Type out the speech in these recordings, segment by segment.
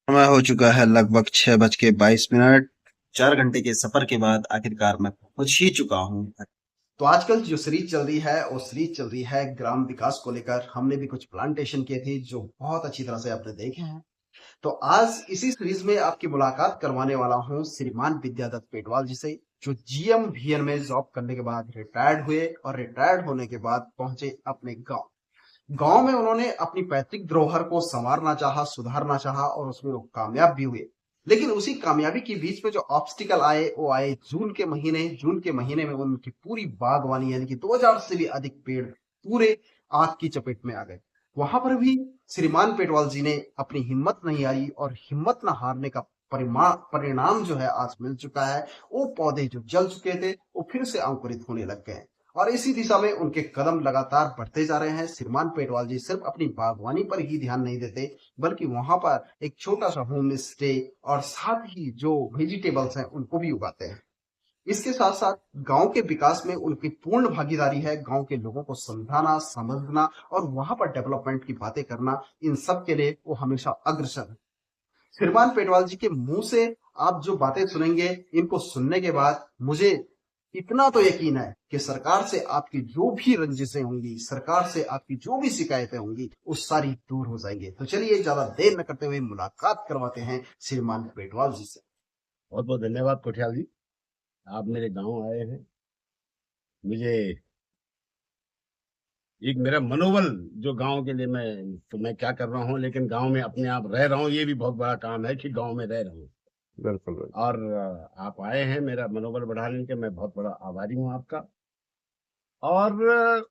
समय हो चुका है लगभग 6:22। 4 घंटे के सफर के बाद आखिरकार मैं पहुंच ही चुका हूँ। तो आजकल जो सीरीज चल रही है वो सीरीज चल रही है ग्राम विकास को लेकर। हमने भी कुछ प्लांटेशन किए थे जो बहुत अच्छी तरह से आपने देखे हैं। तो आज इसी सीरीज में आपकी मुलाकात करवाने वाला हूँ श्रीमान विद्यादत्त पेटवाल जी से, जो जीएम वीएन में जॉब करने के बाद रिटायर्ड हुए और रिटायर्ड होने के बाद पहुंचे अपने गांव। गांव में उन्होंने अपनी पैतृक धरोहर को संवारना चाहा, सुधारना चाहा और उसमें वो कामयाब भी हुए। लेकिन उसी कामयाबी के बीच में जो ऑब्स्टिकल आए वो आए जून के महीने में उनकी पूरी बागवानी यानी कि 2000 से भी अधिक पेड़ पूरे आग की चपेट में आ गए। वहां पर भी श्रीमान पेटवाल जी ने अपनी हिम्मत नहीं हारी और हिम्मत न हारने का परिणाम जो है आज मिल चुका है। वो पौधे जो जल चुके थे वो फिर से अंकुरित होने लग गए हैं और इसी दिशा में उनके कदम लगातार बढ़ते जा रहे हैं। श्रीमान पेटवाल जी सिर्फ अपनी बागवानी पर ही ध्यान नहीं देते, बल्कि वहां पर एक छोटा सा होम स्टे और साथ ही जो वेजिटेबल्स हैं उनको भी उगाते हैं। इसके साथ साथ गांव के विकास में उनकी पूर्ण भागीदारी है। गांव के लोगों को समझाना, समझना और वहां पर डेवलपमेंट की बातें करना, इन सब के लिए वो हमेशा अग्रसर है। श्रीमान पेटवाल जी के मुंह से आप जो बातें सुनेंगे, इनको सुनने के बाद मुझे इतना तो यकीन है कि सरकार से आपकी जो भी रंजिशें होंगी, सरकार से आपकी जो भी शिकायतें होंगी, वो सारी दूर हो जाएंगे। तो चलिए ज्यादा देर न करते हुए मुलाकात करवाते हैं श्रीमान पेटवाल जी से। बहुत बहुत धन्यवाद कोठियाल जी। आप मेरे गांव आए हैं। मुझे एक मेरा मनोबल जो गांव के लिए मैं क्या कर रहा हूं, लेकिन गांव में अपने आप रह रहा हूं, ये भी बहुत बड़ा काम है कि गांव में रह रहा हूं। बिल्कुल, बिल्कुल। और आप आए हैं मेरा मनोबल बढ़ाने के, मैं बहुत बड़ा आभारी हूं आपका। और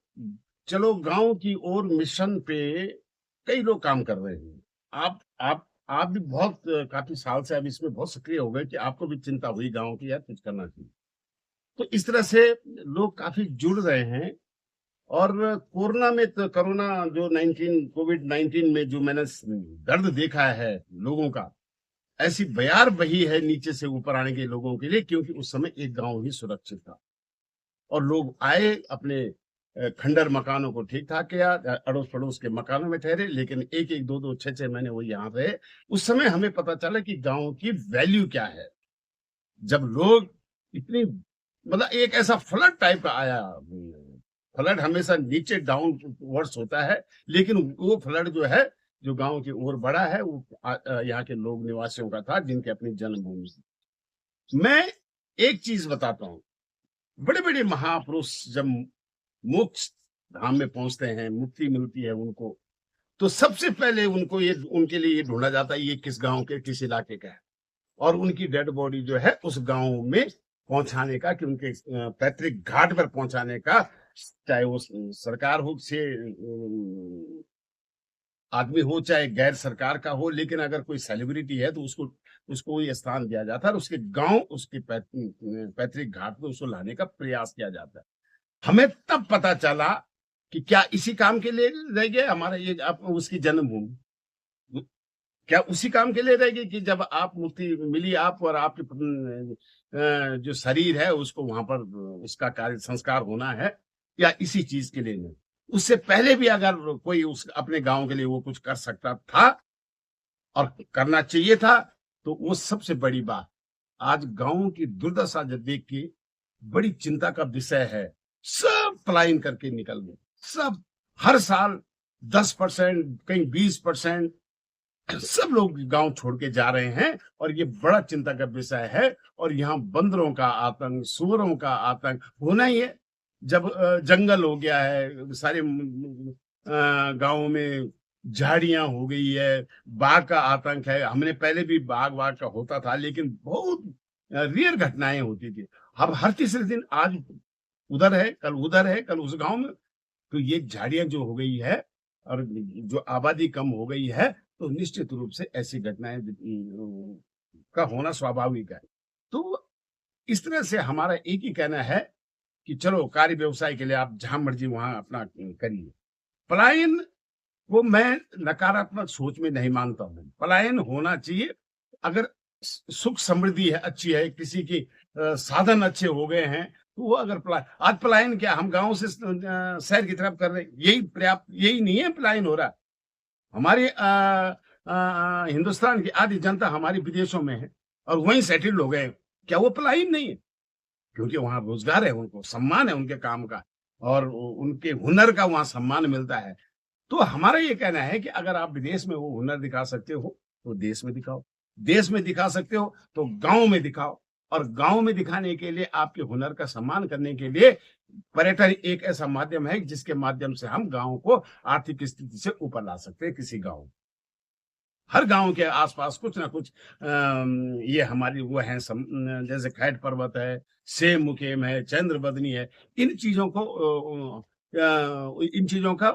चलो गांव की ओर मिशन पे कई लोग काम कर रहे हैं। आप भी बहुत काफी साल से अब इसमें बहुत सक्रिय हो गए कि आपको भी चिंता हुई गांव की, यार कुछ करना चाहिए। तो इस तरह से लोग काफी जुड़ रहे हैं। और कोरोना जो 19 कोविड-19 में जो मैंने दर्द देखा है लोगों का, ऐसी बयार बही है नीचे से ऊपर आने के लोगों के लिए, क्योंकि उस समय एक गांव ही सुरक्षित था और लोग आए अपने खंडर मकानों को ठीक ठाक किया, अड़ोस पड़ोस के मकानों में ठहरे, लेकिन एक एक दो दो छह छह महीने वो यहाँ रहे। उस समय हमें पता चला कि गांव की वैल्यू क्या है। जब लोग इतनी मतलब एक ऐसा फ्लड टाइप का आया। फ्लड हमेशा नीचे डाउन वर्ड्स होता है, लेकिन वो फ्लड जो है जो गांव की ओर बढ़ा है वो यहाँ के लोग निवासियों का था, जिनके अपनी जन्मभूमि थी। मैं एक चीज बताता हूँ, बड़े बड़े महापुरुष जब मोक्ष धाम में पहुंचते हैं, मुक्ति मिलती है उनको, तो सबसे पहले उनको ये उनके लिए ये ढूंढा जाता है ये किस गांव के किस इलाके का है, और उनकी डेड बॉडी जो है उस गांव में पहुंचाने का, कि उनके पैतृक घाट पर पहुंचाने का, चाहे वो सरकार हो से आदमी हो चाहे गैर सरकार का हो, लेकिन अगर कोई सेलिब्रिटी है तो उसको उसको ये स्थान दिया जाता है और उसके गांव उसके पैतृक घाट पे उसको लाने का प्रयास किया जाता है। हमें तब पता चला कि क्या इसी काम के लिए रह गए हमारा ये उसकी जन्मभूमि, क्या उसी काम के लिए रहेगी कि जब आप मुक्ति मिली आप और आपके जो शरीर है उसको वहां पर उसका कार्य संस्कार होना है, या इसी चीज के लिए नहीं। उससे पहले भी अगर कोई उस अपने गांव के लिए वो कुछ कर सकता था और करना चाहिए था, तो वो सबसे बड़ी बात। आज गांवों की दुर्दशा जब देख के बड़ी चिंता का विषय है। सब पलायन करके निकल गए, सब हर साल 10%, कहीं 20% सब लोग गांव छोड़ के जा रहे हैं, और ये बड़ा चिंता का विषय है। और यहाँ बंदरों का आतंक, सुअरों का आतंक होना ही है। जब जंगल हो गया है, सारे गांवों में झाड़ियां हो गई है, बाघ का आतंक है। हमने पहले भी बाघ वाघ का होता था, लेकिन बहुत रेयर घटनाएं होती थी। अब हर तीसरे दिन आज उधर है, कल उधर है, कल उस गांव में। तो ये झाड़ियां जो हो गई है और जो आबादी कम हो गई है, तो निश्चित रूप से ऐसी घटनाएं का होना स्वाभाविक है। तो इस तरह से हमारा एक ही कहना है कि चलो कार्य व्यवसाय के लिए आप जहां मर्जी वहां अपना करिए। पलायन को मैं नकारात्मक सोच में नहीं मानता हूँ। पलायन होना चाहिए अगर सुख समृद्धि है, अच्छी है, किसी की साधन अच्छे हो गए हैं, तो वो अगर आज पलायन क्या, हम गांव से शहर की तरफ कर रहे हैं, यही पर्याप्त, यही नहीं है पलायन हो रहा। हमारे हिंदुस्तान की आधी जनता हमारी विदेशों में है और वहीं सेटल्ड हो गए। क्या वो पलायन नहीं है? क्योंकि वहाँ रोज़गार है, उनको सम्मान है उनके काम का और उनके हुनर का वहाँ सम्मान मिलता है। तो हमारा ये कहना है कि अगर आप विदेश में वो हुनर दिखा सकते हो, तो देश में दिखाओ। देश में दिखा सकते हो, तो गाँव में दिखाओ और गाँव में दिखाने के लिए आपके हुनर का सम्मान करने के लिए पर्यटन एक ऐसा माध्यम है जिसके माध्यम से हम गाँव को आर्थिक स्थिति से ऊपर ला सकते हैं किसी गाँव। हर गाँव के आस-पास कुछ ना कुछ ये हमारी वो हैं जैसे खैट पर्वत है, सेम मुकेम है, चंद्रबदनी है। इन चीज़ों को इन चीज़ों का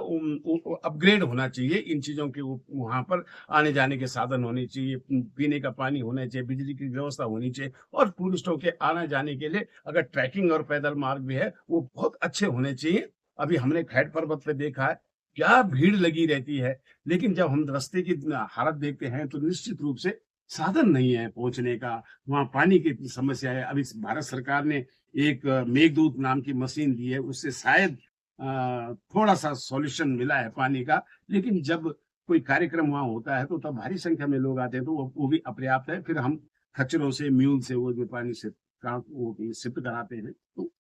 अपग्रेड होना चाहिए। इन चीज़ों के वहाँ पर आने-जाने के साधन होने चाहिए, पीने का पानी होना चाहिए, बिजली की व्यवस्था होनी चाहिए और टूरिस्टों के आने-जाने के लिए अगर ट्रैकिंग और पैदल मार्ग भी है, वो बहुत अच्छे होने चाहिए। अभी हमने खैट पर्वत पे देखा है, क्या भीड़ लगी रहती है। लेकिन जब हम रास्ते की हालत देखते हैं तो निश्चित रूप से साधन नहीं है पहुंचने का, वहाँ पानी की इतनी समस्या है। अभी भारत सरकार ने एक मेघदूत नाम की मशीन दी है, उससे शायद थोड़ा-सा सॉल्यूशन मिला है पानी का, लेकिन जब कोई कार्यक्रम वहाँ होता है तो तब भारी संख्या में लोग आते हैं, तो वो भी अपर्याप्त है। फिर हम खच्चरों से, म्यूल से वो जो पानी से वो शिफ्ट कराते हैं, तो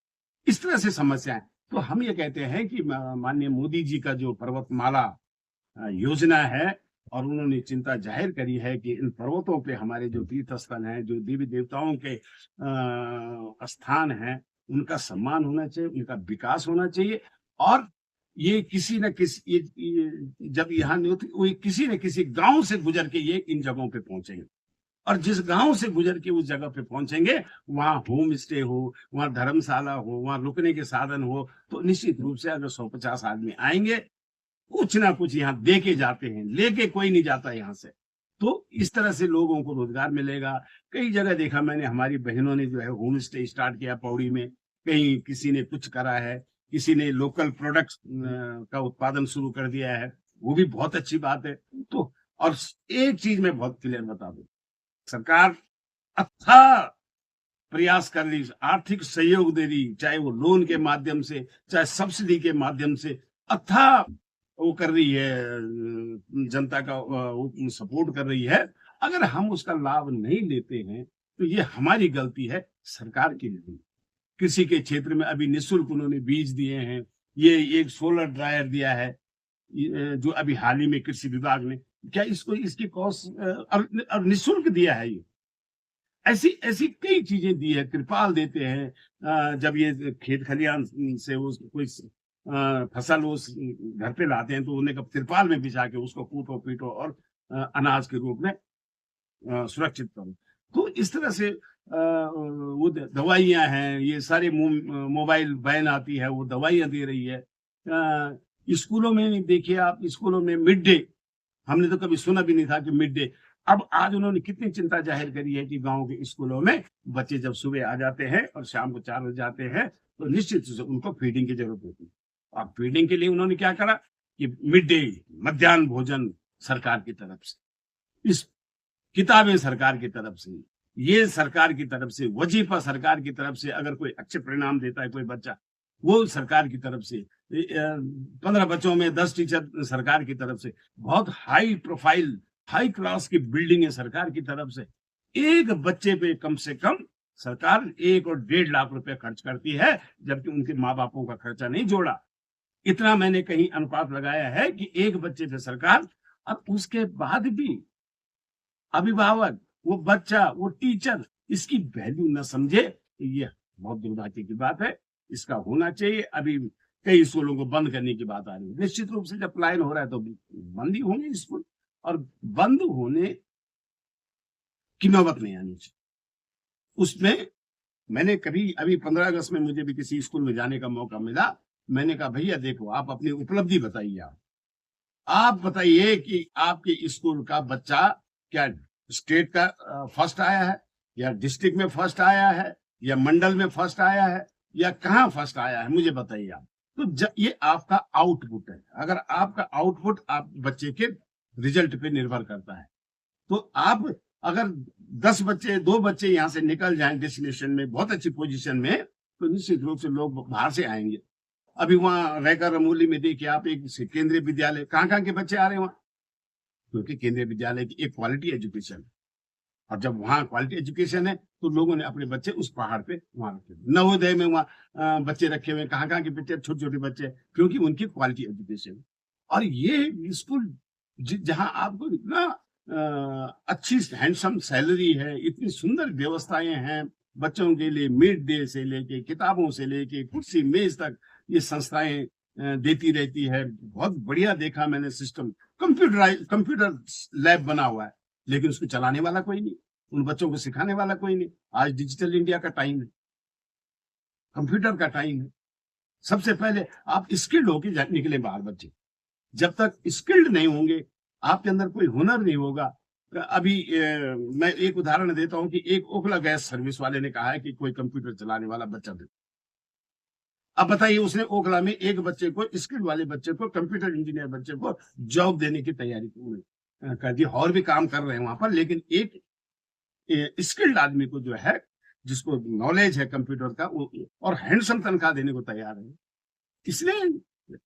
इस तरह से समस्याएँ। तो हम ये कहते हैं कि माननीय मोदी जी का जो पर्वतमाला योजना है और उन्होंने चिंता जाहिर करी है कि इन पर्वतों पे हमारे जो तीर्थ स्थल हैं, जो देवी-देवताओं के स्थान हैं, उनका सम्मान होना चाहिए, उनका विकास होना चाहिए और ये किसी न किसी ये जब यहाँ नहीं होती, वो किसी न किसी गाँव से गुज़र के ये इन जगहों पे पहुँचेंगे। और जिस गाँव से गुज़र के उस जगह पे पहुँचेंगे, वहाँ होम स्टे हो, वहाँ धर्मशाला हो, वहाँ रुकने के साधन हो, तो निश्चित रूप से अगर 150 आदमी आएँगे, कुछ ना कुछ यहाँ दे के जाते हैं, लेके कोई नहीं जाता यहाँ से। तो इस तरह से लोगों को रोज़गार मिलेगा। कई जगह देखा मैंने हमारी बहनों ने जो है होम स्टे स्टार्ट किया पौड़ी में, कहीं किसी ने कुछ करा है, किसी ने लोकल प्रोडक्ट्स का उत्पादन शुरू कर दिया है, वो भी बहुत अच्छी बात है। तो और एक चीज़ मैं बहुत क्लियर बता दूँ, सरकार अथाह प्रयास कर रही, आर्थिक सहयोग दे रही, चाहे वो लोन के माध्यम से, चाहे सब्सिडी के माध्यम से अथाह वो कर रही है, जनता का वो सपोर्ट कर रही है। अगर हम उसका लाभ नहीं लेते हैं, तो ये हमारी गलती है, सरकार की नहीं। कृषि के क्षेत्र में अभी निःशुल्क उन्होंने बीज दिए हैं, ये एक सोलर ड्रायर दिया है, जो अभी हाल ही में कृषि विभाग ने, क्या इसको इसकी कॉस्ट और निःशुल्क दिया है ये। ऐसी ऐसी कई चीजें दी है, त्रिपाल देते हैं, जब ये खेत खलिहान से वो कोई फसल उस घर पे लाते हैं तो उन्हें कब त्रिपाल में बिछा के उसको कूटो पीटो और अनाज के रूप में सुरक्षित करो। तो इस तरह से वो दवाइयाँ हैं, ये सारे मोबाइल वैन आती है, वो दवाइयाँ दे रही है। स्कूलों में देखिए आप, स्कूलों में मिड डे, हमने तो कभी सुना भी नहीं था कि मिड डे, अब आज उन्होंने कितनी चिंता जाहिर करी है कि गाँव के स्कूलों में बच्चे जब सुबह आ जाते हैं और शाम को 4 बजे जाते हैं, तो निश्चित रूप से उनको फीडिंग की ज़रूरत होती है। और फीडिंग के लिए उन्होंने क्या करा कि मिड डे, मध्याह्न भोजन सरकार की तरफ से, इस किताबें सरकार की तरफ से, ये सरकार की तरफ से, वजीफा सरकार की तरफ से, अगर कोई अच्छे परिणाम देता है कोई बच्चा, वो सरकार की तरफ से, 15 बच्चों में 10 टीचर सरकार की तरफ से, बहुत हाई प्रोफाइल, हाई क्लास की बिल्डिंग है सरकार की तरफ से। एक बच्चे पे कम से कम सरकार 1 और 1.5 लाख रुपए खर्च करती है, जबकि उनके माँ-बापों का खर्चा नहीं जोड़ा। इतना मैंने कहीं अनुपात लगाया है कि एक बच्चे पे सरकार, अब उसके बाद भी अभिभावक, वो बच्चा, वो टीचर इसकी वैल्यू न समझे, तो ये बहुत दुर्भाग्य की बात है। इसका होना चाहिए। अभी कई स्कूलों को बंद करने की बात आ रही है। निश्चित रूप से जब पलायन हो रहा है तो बंद ही होंगे स्कूल और बंद होने की नौबत नहीं आनी चाहिए। उसमें मैंने कभी अभी 15 अगस्त में मुझे भी किसी स्कूल में जाने का मौका मिला। मैंने कहा भैया देखो, आप अपनी उपलब्धि बताइए। आप बताइए कि आपके स्कूल का बच्चा क्या स्टेट का फर्स्ट आया है या डिस्ट्रिक्ट में फर्स्ट आया है या मंडल में फर्स्ट आया है या कहाँ फर्स्ट आया है, मुझे बताइए आप। तो ये आपका आउटपुट है। अगर आपका आउटपुट आप बच्चे के रिजल्ट पे निर्भर करता है, तो आप अगर 10 बच्चे, 2 बच्चे यहाँ से निकल जाएं डेस्टिनेशन में बहुत अच्छी पोजीशन में, तो निश्चित रूप से लोग बाहर से आएंगे। अभी वहाँ रहकर रमोली में देखिए आप, एक केंद्रीय विद्यालय, कहाँ के बच्चे आ रहे हैं वहाँ? क्योंकि केंद्रीय विद्यालय की एक क्वालिटी एजुकेशन है। और जब वहाँ क्वालिटी एजुकेशन है, तो लोगों ने अपने बच्चे उस पहाड़ पे वहाँ रखे हुए। नवोदय में वहाँ बच्चे रखे हुए हैं, कहाँ-कहाँ के बच्चे, छोटे-छोटे बच्चे, क्योंकि उनकी क्वालिटी एजुकेशन है। और ये स्कूल जहाँ आपको इतना अच्छी हैंडसम सैलरी है, इतनी सुंदर व्यवस्थाएँ हैं, बच्चों के लिए मिड डे से लेके, किताबों से लेके, कुर्सी मेज़ तक ये संस्थाएँ देती रहती है। बहुत बढ़िया देखा मैंने सिस्टम, कंप्यूटर लैब बना हुआ है, लेकिन उसको चलाने वाला कोई नहीं, उन बच्चों को सिखाने वाला कोई नहीं। आज डिजिटल इंडिया का टाइम है, कंप्यूटर का टाइम है। सबसे पहले आप स्किल्ड होके निकले बाहर बच्चे। जब तक स्किल्ड नहीं होंगे, आपके अंदर कोई हुनर नहीं होगा। अभी मैं एक उदाहरण देता हूँ कि एक ओखला गैस सर्विस वाले ने कहा है कि कोई कंप्यूटर चलाने वाला बच्चा दे। अब बताइए, उसने ओखला में एक बच्चे को, स्किल्ड वाले बच्चे को, कंप्यूटर इंजीनियर बच्चे को जॉब देने की तैयारी कर दी। और भी काम कर रहे हैं वहां पर, लेकिन एक स्किल्ड आदमी को जो है, जिसको नॉलेज है कंप्यूटर का, वो और हैंडसम तनख्वाह देने को तैयार है। इसलिए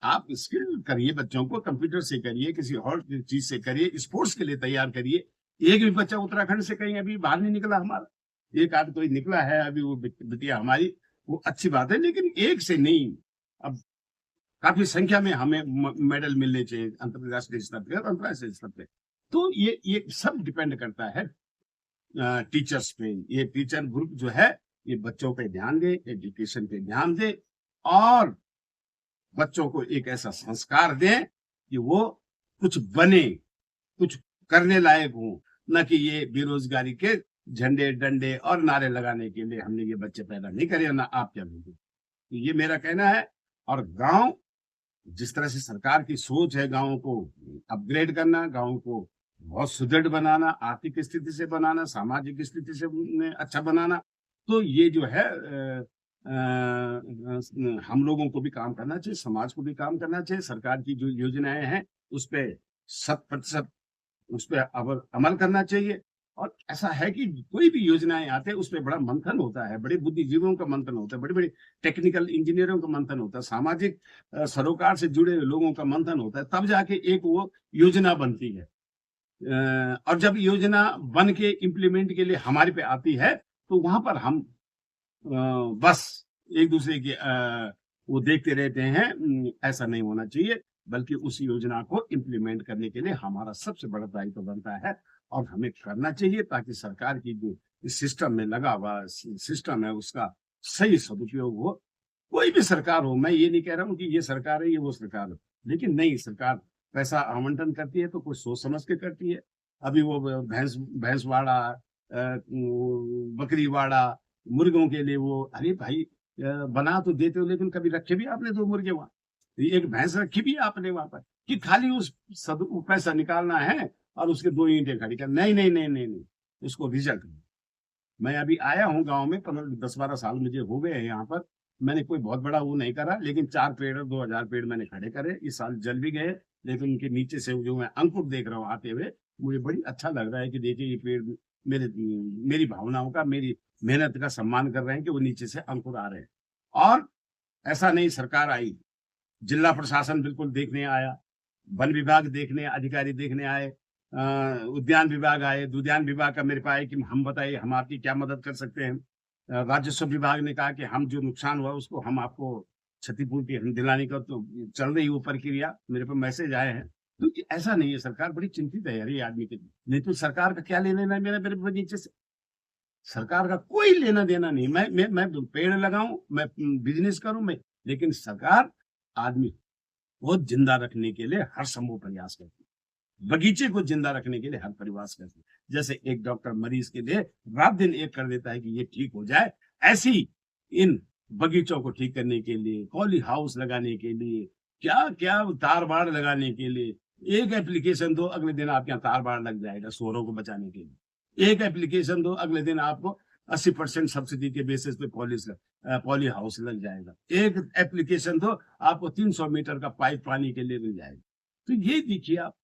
आप स्किल करिए, बच्चों को कंप्यूटर से करिए, किसी और चीज से करिए, स्पोर्ट्स के लिए तैयार करिए। एक भी बच्चा उत्तराखंड से कहीं अभी बाहर नहीं निकला हमारा, एक आध कोई निकला है अभी, वो बिटिया हमारी, वो अच्छी बात है, लेकिन एक से नहीं। अब काफी संख्या में हमें मेडल मिलने चाहिए अंतरराष्ट्रीय स्तर पे और अंतरराष्ट्रीय स्तर पे। तो ये सब डिपेंड करता है टीचर्स पे। ये टीचर ग्रुप जो है, ये बच्चों पे ध्यान दे, एजुकेशन पे ध्यान दे, और बच्चों को एक ऐसा संस्कार दें कि वो कुछ बने, कुछ करने लायक हो, न कि ये बेरोजगारी के झंडे डंडे और नारे लगाने के लिए हमने ये बच्चे पैदा नहीं करे, ना आप क्या लोगे। तो ये मेरा कहना है। और गांव, जिस तरह से सरकार की सोच है गांवों को अपग्रेड करना, गांवों को बहुत सुदृढ़ बनाना, आर्थिक स्थिति से बनाना, सामाजिक स्थिति से अच्छा बनाना, तो ये जो है हम लोगों को भी काम करना चाहिए, समाज को भी काम करना चाहिए। सरकार की जो योजनाएं हैं, उस पे 100% उस पे अमल करना चाहिए। और ऐसा है कि कोई भी योजनाएं आते हैं, उस पे बड़ा मंथन होता है, बड़े बुद्धिजीवियों का मंथन होता है, बड़े-बड़े टेक्निकल इंजीनियरों का मंथन होता है, सामाजिक सरोकार से जुड़े लोगों का मंथन होता है, तब जाके एक वो योजना बनती है। और जब योजना बन के इम्प्लीमेंट के लिए हमारे पे आती है, तो वहां पर हम बस एक दूसरे के वो देखते रहते हैं। ऐसा नहीं होना चाहिए, बल्कि उस योजना को इम्प्लीमेंट करने के लिए हमारा सबसे बड़ा दायित्व बनता है, और हमें करना चाहिए, ताकि सरकार की जो इस सिस्टम में लगा हुआ सिस्टम है, उसका सही सदुपयोग हो। कोई भी सरकार हो, मैं ये नहीं कह रहा हूँ कि ये सरकार है, ये वो सरकार है, लेकिन नहीं, सरकार पैसा आवंटन करती है तो कुछ सोच समझ के करती है। अभी वो भैंसवाड़ा, बकरीवाड़ा, मुर्गों के लिए वो, अरे भाई बना तो देते हो, लेकिन कभी रखे भी आपने 2 मुर्गे वहां? एक भैंस रखी भी आपने वहां पर, कि खाली उस पैसा निकालना है और उसके 2 ईंटें खड़ी कर? नहीं नहीं नहीं नहीं नहीं, उसको रिजल्ट। मैं अभी आया हूँ गांव में, 10-12 साल मुझे हो गए हैं यहाँ पर। मैंने कोई बहुत बड़ा वो नहीं करा, लेकिन 4 पेड़ और 2000 पेड़ मैंने खड़े करे। इस साल जल भी गए, लेकिन उनके नीचे से जो मैं अंकुर देख रहा हूँ आते हुए, मुझे बड़ी अच्छा लग रहा है कि देखिए ये पेड़ मेरी भावनाओं का, मेरी मेहनत का सम्मान कर रहे हैं कि वो नीचे से अंकुर आ रहे हैं। और ऐसा नहीं, सरकार आई, जिला प्रशासन बिल्कुल देखने आया, वन विभाग देखने, अधिकारी देखने आए, उद्यान विभाग आए, उद्यान विभाग का मेरे पास आए कि हम बताइए, हम आपकी क्या मदद कर सकते हैं। राजस्व विभाग ने कहा कि हम जो नुकसान हुआ उसको हम आपको क्षतिपूर्ति हम दिलाने का, तो चल रही वो प्रक्रिया, मेरे पास मैसेज आए हैं। तो ऐसा नहीं है, सरकार बड़ी चिंतित है यार ये आदमी के लिए। नहीं तो सरकार का क्या लेना देना है मेरे बगीचे से? सरकार का कोई लेना देना नहीं। मैं पेड़ लगाऊं, मैं बिजनेस करूं, मैं, लेकिन सरकार आदमी को जिंदा रखने के लिए हर संभव प्रयास करती है, बगीचे को जिंदा रखने के लिए हर प्रयास करती है। जैसे एक डॉक्टर मरीज के लिए रात दिन एक कर देता है कि ये ठीक हो जाए, ऐसी इन बगीचों को ठीक करने के लिए, पॉली हाउस लगाने के लिए, क्या क्या तार बाड़ लगाने के लिए, एक एप्लीकेशन दो, अगले दिन आपके यहाँ तार बाड़ लग जाएगा शोरों को बचाने के लिए। एक एप्लीकेशन दो, अगले दिन आपको 80% सब्सिडी के बेसिस पे पॉली हाउस लग जाएगा। एक एप्लीकेशन दो, आपको 300 मीटर का पाइप पानी के लिए मिल जाएगा। तो ये देखिए आप,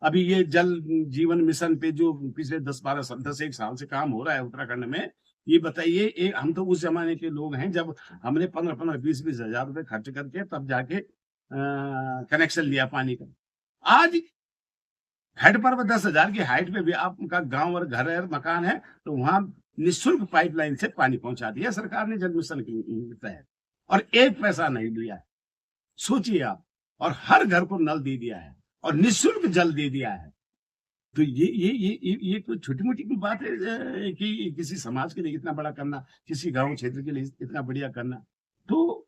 अभी ये जल जीवन मिशन पे जो पिछले 10-1 साल से काम हो रहा है उत्तराखंड में, ये बताइए, हम तो उस जमाने के लोग हैं जब हमने 15-15, 20-20 हजार रुपए खर्च करके तब जाके कनेक्शन लिया पानी का। आज हेड पर वो 10,000 की हाइट पे भी आपका गाँव और घर है, मकान है, तो वहाँ निःशुल्क पाइपलाइन से पानी पहुँचा दिया सरकार ने जल मिशन के तहत और 1 पैसा नहीं लिया है। सोचिए आप, और हर घर को नल दे दिया है और निःशुल्क जल दे दिया है। तो ये कोई छोटी-मोटी कोई बात है कि किसी समाज के लिए इतना बड़ा करना, किसी गाँव क्षेत्र के लिए इतना बढ़िया करना। तो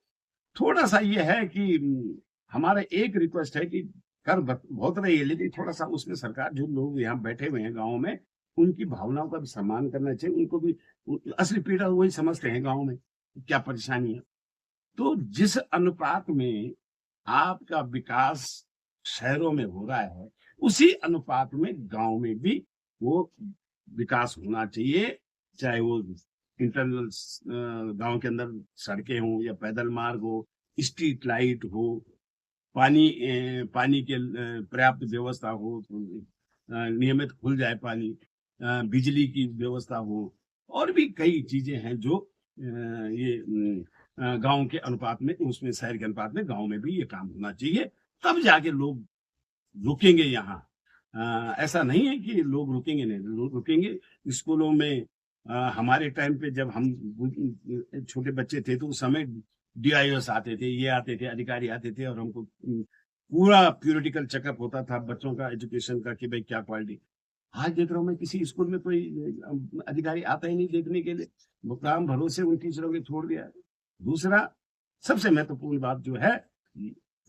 थोड़ा-सा ये है कि हमारा एक रिक्वेस्ट है कि कर बहुत रही है, लेकिन थोड़ा-सा उसमें सरकार जो लोग यहाँ बैठे हुए हैं गाँव में, उनकी भावनाओं का भी सम्मान करना चाहिए। उनको भी असली पीड़ा वही समझते हैं गाँव में, क्या परेशानी है। तो जिस अनुपात में आपका विकास शहरों में हो रहा है, उसी अनुपात में गाँव में भी वो विकास होना चाहिए। चाहे वो इंटरनल गाँव के अंदर सड़कें हों या पैदल मार्ग हो, स्ट्रीट लाइट हो, पानी के पर्याप्त व्यवस्था हो, नियमित खुल जाए पानी, बिजली की व्यवस्था हो, और भी कई चीज़ें हैं जो गाँव के अनुपात में, उसमें शहर के अनुपात में गाँव में भी ये काम होना चाहिए, तब जाके लोग रुकेंगे यहाँ। ऐसा नहीं है कि लोग रुकेंगे नहीं, लोग रुकेंगे। स्कूलों में हमारे टाइम पे जब हम छोटे बच्चे थे तो उस समय डीआईओएस आते थे, ये आते थे, अधिकारी आते थे और हमको पूरा पीरियडिकल चेकअप होता था बच्चों का एजुकेशन का कि भाई क्या क्वालिटी। आज देख रहा हूँ मैं किसी स्कूल में कोई अधिकारी आता ही नहीं देखने के लिए, वो काम भरोसे उन टीचरों के छोड़ दिया है। दूसरा सबसे महत्वपूर्ण बात जो है,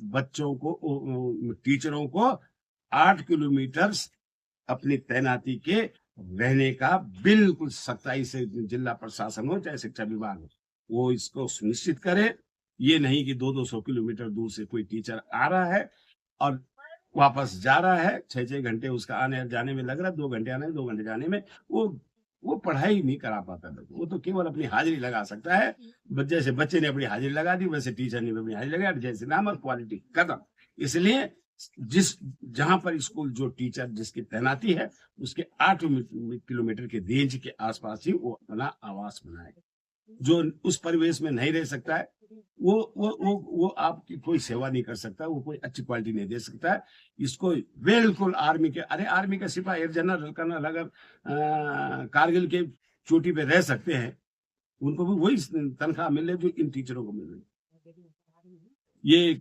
बच्चों को टीचरों को 8 किलोमीटर अपनी तैनाती के रहने का बिल्कुल सख्ताई से जिला प्रशासन हो चाहे शिक्षा विभाग हो, वो इसको सुनिश्चित करे। ये नहीं कि 200-200 किलोमीटर दूर से कोई टीचर आ रहा है और वापस जा रहा है, 6-6 घंटे उसका आने जाने में लग रहा है, 2 घंटे आने में, 2 घंटे जाने में, वो पढ़ाई नहीं करा पाता था। वो तो केवल अपनी हाजिरी लगा सकता है। जैसे बच्चे ने अपनी हाजिरी लगा दी, वैसे टीचर ने भी अपनी हाजिरी लगा दी, जैसे नाम और क्वालिटी खत्म। इसलिए जहां पर स्कूल जो टीचर जिसकी तैनाती है, उसके 8 किलोमीटर के रेंज के आसपास ही वो अपना आवास बनाए। जो उस परिवेश में नहीं रह सकता है, वो आपकी कोई सेवा नहीं कर सकता, वो कोई अच्छी क्वालिटी नहीं दे सकता है। इसको बिल्कुल आर्मी का सिपाही, एक जनरल कर्नल अगर कारगिल के चोटी पे रह सकते हैं, उनको भी वही तनख्वाह मिल रही जो इन टीचरों को मिल रही। ये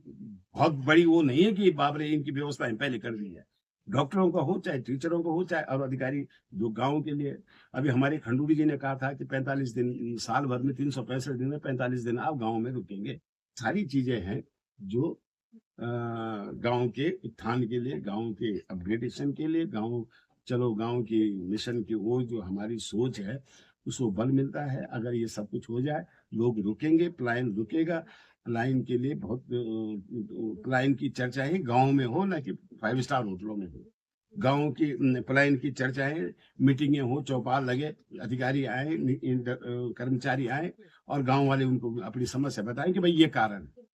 बहुत बड़ी वो नहीं है कि बाप रे इनकी व्यवस्था पहले कर दी है। डॉक्टरों का हो, चाहे टीचरों का हो, चाहे और अधिकारी जो गाँव के लिए। अभी हमारे खंडूरी जी ने कहा था कि 45 दिन, साल भर में 365 दिन में 45 दिन आप गाँव में रुकेंगे। सारी चीज़ें हैं जो गाँव के उत्थान के लिए, गाँव के अपग्रेडेशन के लिए, गाँव की मिशन की वो जो हमारी सोच है, उसको बल मिलता है। अगर ये सब कुछ हो जाए, लोग रुकेंगे, पलायन रुकेगा। पलायन के लिए बहुत पलायन की चर्चाएँ गाँव में हो, ना कि 5 स्टार होटलों में हो। गाँव की पलायन की चर्चाएँ, मीटिंगें हो, चौपाल लगे, अधिकारी आएँ, कर्मचारी आएँ और गाँव वाले उनको अपनी समस्या बताएँ कि भई ये कारण है।